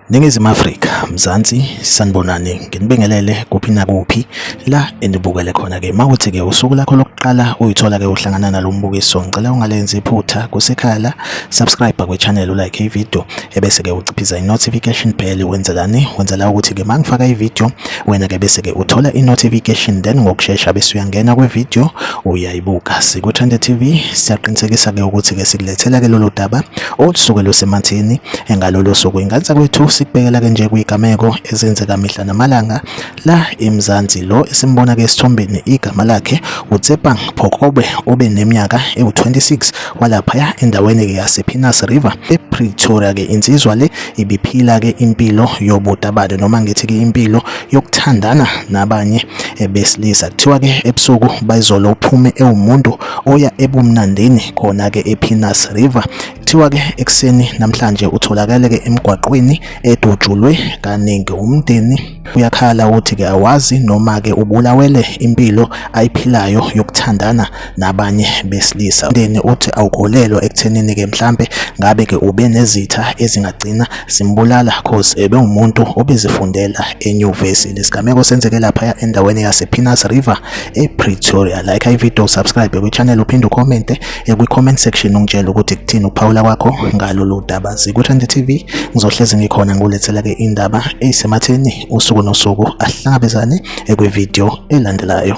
Ningizimu Afrika, Mzansi, sanibonani. Nginibingelele kuphi nakuphi la enibukele khona ke. Mawuthi ke usuku lakho lokuqala uyithola ke uhlangana nalombukiso, ngicela ungalenzi iphutha kusekhaya la, subscribe kwe channel, ulike ivideo ebese ke uciphiza i-notification bell. Wenzelani? Wenzela ukuthi ke mangifaka ivideo wena ke bese ke uthola i-notification, then ngokusheshsha bese uyangena kwe video uyayibuka. SikuTrend TV siyaqinisekisa ke ukuthi ke sikulethela ke lolu daba olusuke lusematheni engalolo suku inganza kwethu sikubhekela ke nje kuyigameko ezenzeka mihla namalanga la eMzansi. Lo esimbona ke esithombeni igama lakhe uTsepang Phokobe, ube neminyaka ewu26 walapha endaweni ke yasePenas River ePretoria. Ke insizwa le ibiphila ke impilo yobutabane noma ngithi ke impilo yokuthandana nabanye besilisa. Kuthiwa ke ebusuku bayizolo uphume ewumuntu oya ebumnandini khona ke ePenas River. Kuthiwa ke ekseni namhlanje utholakala ke emgwaqweni edutshulwe kaningi. Umndeni uyakhala ukuthi ke awazi noma ke ubulawele impilo ayiphilayo yokuthandana nabanye besilisa. Umndeni uthi awukholelwa ekuthenini ke mhlambe ngabe ke ube nezitha ezingagcina simbulala cause ebewumuntu obezifundela enyuvesi. Lesigameko senzeke lapha endaweni yasePenas River ePretoria. Like ivideo, subscribe kwi channel, uphinde ucommente kwi comment section ungitshela ukuthi kuthini ukuphawula kwakho ngalolu daba. SikuTrend TV ngizohlezi ngikhona ngulethela ke indaba ezisematheni usuku nosuku. Ahlangabezane kwi video elandelayo.